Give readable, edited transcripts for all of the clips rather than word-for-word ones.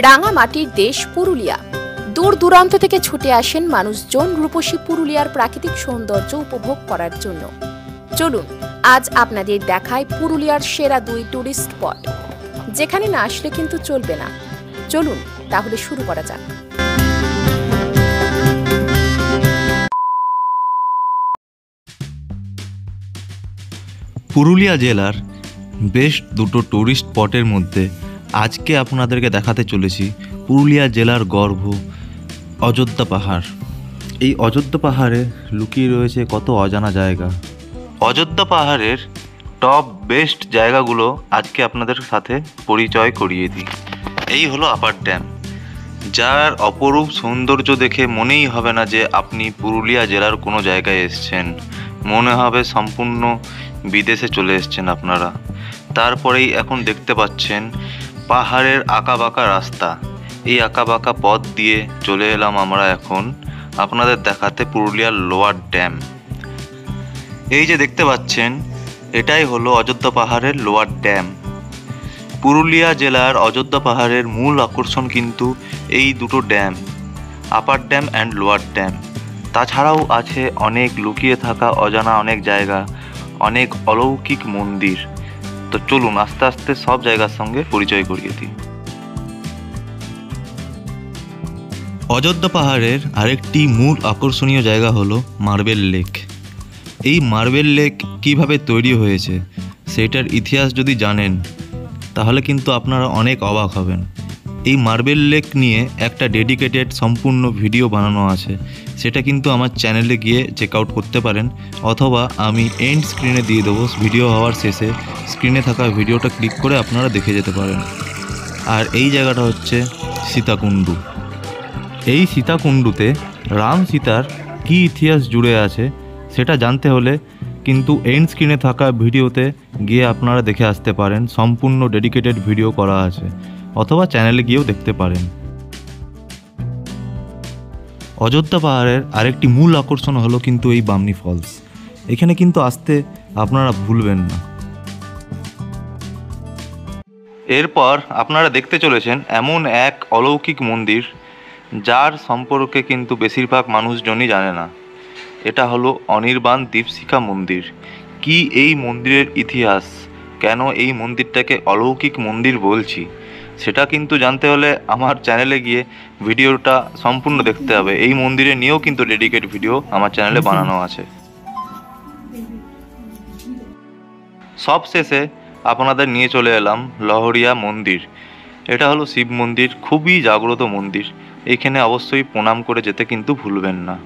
রাঙামাটির দেশ পুরুলিয়া। দূর দূরান্ত থেকে ছুটে আসেন মানুষজন রূপসী পুরুলিয়ার প্রাকৃতিক সৌন্দর্য উপভোগ করার জন্য। চলুন আজ আপনাদের দেখায় পুরুলিয়ার সেরা 2 টুরিস্ট স্পট, যেখানে না আসলে কিন্তু চলবে না। চলুন তাহলে শুরু করা যাক। পুরুলিয়া জেলার বেস্ট 2টো টুরিস্ট স্পটের মধ্যে আজকে আপনাদেরকে দেখাতে চলেছি পুরুলিয়া জেলার গর্ব অযোধ্যা পাহাড়। এই অযোধ্যা পাহাড়ে লুকিয়ে রয়েছে কত অজানা জায়গা। অযোধ্যা পাহাড়ের টপ বেস্ট জায়গাগুলো আজকে আপনাদের সাথে পরিচয় করিয়ে দিই। এই হলো আপার ড্যাম, যার অপরূপ সৌন্দর্য দেখে মনেই হবে না যে আপনি পুরুলিয়া জেলার কোনো জায়গায় এসছেন, মনে হবে সম্পূর্ণ বিদেশে চলে এসছেন আপনারা। তারপরেই এখন দেখতে পাচ্ছেন পাহাড়ের আঁকাবাঁকা রাস্তা। এই আঁকাবাঁকা পথ দিয়ে চলে এলাম আমরা এখন আপনাদের দেখাতে পুরুলিয়ার লোয়ার ড্যাম। এই যে দেখতে পাচ্ছেন এটাই হলো অযোধ্যা পাহাড়ের লোয়ার ড্যাম। পুরুলিয়া জেলার অযোধ্যা পাহাড়ের মূল আকর্ষণ কিন্তু এই দুটো dam, upper dam and lower dam. তাছাড়াও আছে অনেক লুকিয়ে থাকা অজানা অনেক জায়গা, অনেক অলৌকিক মন্দির। তো চলুন আস্তে আস্তে সব জায়গার সঙ্গে পরিচয় করিয়ে দিই। অযোধ্যা পাহাড়ের আরেকটি মূল আকর্ষণীয় জায়গা হলো মার্বেল লেক। এই মার্বেল লেক কিভাবে তৈরি হয়েছে সেটার ইতিহাস যদি জানেন তাহলে কিন্তু আপনারা অনেক অবাক হবেন। এই মার্বেল লেক নিয়ে একটা ডেডিকেটেড সম্পূর্ণ ভিডিও বানানো আছে, সেটা কিন্তু আমার চ্যানেলে গিয়ে চেক আউট করতে পারেন, অথবা আমি এন্ড স্ক্রিনে দিয়ে দেবো। ভিডিও হওয়ার শেষে স্ক্রিনে থাকা ভিডিওটা ক্লিক করে আপনারা দেখে যেতে পারেন। আর এই জায়গাটা হচ্ছে সীতাকুণ্ডু। এই সীতাকুণ্ডুতে রাম সীতার কী ইতিহাস জুড়ে আছে সেটা জানতে হলে কিন্তু এন্ড স্ক্রিনে থাকা ভিডিওতে গিয়ে আপনারা দেখে আসতে পারেন। সম্পূর্ণ ডেডিকেটেড ভিডিও করা আছে, অথবা চ্যানেলে গিয়েও দেখতে পারেন। অযোধ্যা পাহাড়ের আরেকটি মূল আকর্ষণ হলো কিন্তু এই বামনি ফলস। এখানে কিন্তু আসতে আপনারা ভুলবেন না। এরপর আপনারা দেখতে চলেছেন এমন এক অলৌকিক মন্দির যার সম্পর্কে কিন্তু বেশিরভাগ মানুষজনই জানে না। এটা হলো অনির্বাণ দীপশিখা মন্দির। কি এই মন্দিরের ইতিহাস, কেন এই মন্দিরটাকে অলৌকিক মন্দির বলছি, সেটা কিন্তু জানতে হলে আমার চ্যানেলে গিয়ে ভিডিওটা সম্পূর্ণ দেখতে হবে। এই মন্দিরে নিয়েও কিন্তু ডেডিকেট ভিডিও আমার চ্যানেলে বানানো আছে। সব শেষে আপনাদের নিয়ে চলে এলাম লহরিয়া মন্দির। এটা হলো শিব মন্দির, খুবই জাগ্রত মন্দির। এইখানে অবশ্যই প্রণাম করে যেতে কিন্তু ভুলবেন না।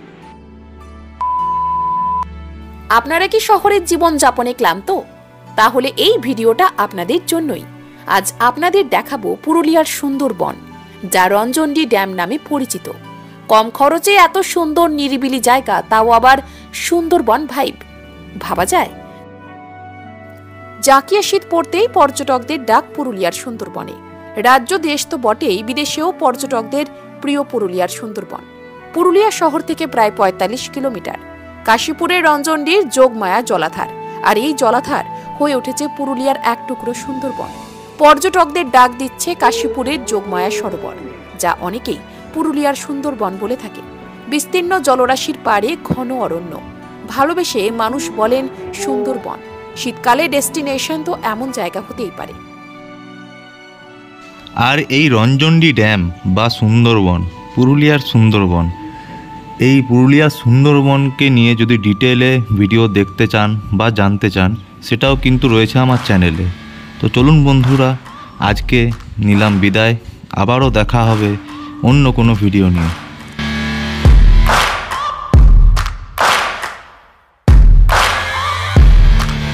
আপনারা কি শহরের জীবন যাপনে ক্লান্ত? তাহলে এই ভিডিওটা আপনাদের জন্যই। আজ আপনাদের দেখাবো পুরুলিয়ার সুন্দরবন, যা রঞ্জনডি ড্যাম নামে পরিচিত। কম খরচে এত সুন্দর নিরিবিলি জায়গা, তাও আবার সুন্দরবন ভাইব, ভাবা যায়? জাঁকিয়া শীত পড়তেই পর্যটকদের ডাক পুরুলিয়ার সুন্দরবনে। রাজ্য দেশ তো বটেই, বিদেশেও পর্যটকদের প্রিয় পুরুলিয়ার সুন্দরবন। পুরুলিয়া শহর থেকে প্রায় 45 কিলোমিটার। কাশীপুরের রঞ্জনডির যোগমায়া জলাধার, আর এই জলাধার হয়ে উঠেছে পুরুলিয়ার এক টুকরো সুন্দরবন। পর্যটকদের ডাক দিচ্ছে কাশীপুরের যোগমায়া সরোবর, যা অনেকেই পুরুলিয়ার সুন্দরবন বলে থাকে। বিস্তীর্ণ জলরাশির পাড়ে ঘন অরণ্য, ভালোবেসে মানুষ বলেন সুন্দরবন। শীতকালে ডেস্টিনেশন তো এমন জায়গা হতেই পারে। আর এই রঞ্জনডি ড্যাম বা সুন্দরবন, পুরুলিয়ার সুন্দরবন, এই পুরুলিয়ার সুন্দরবনকে নিয়ে যদি ডিটেলে ভিডিও দেখতে চান বা জানতে চান, সেটাও কিন্তু রয়েছে আমার চ্যানেলে। তো চলুন বন্ধুরা, আজকে নিলাম বিদায়। আবারও দেখা হবে অন্য কোনো ভিডিও নিয়ে।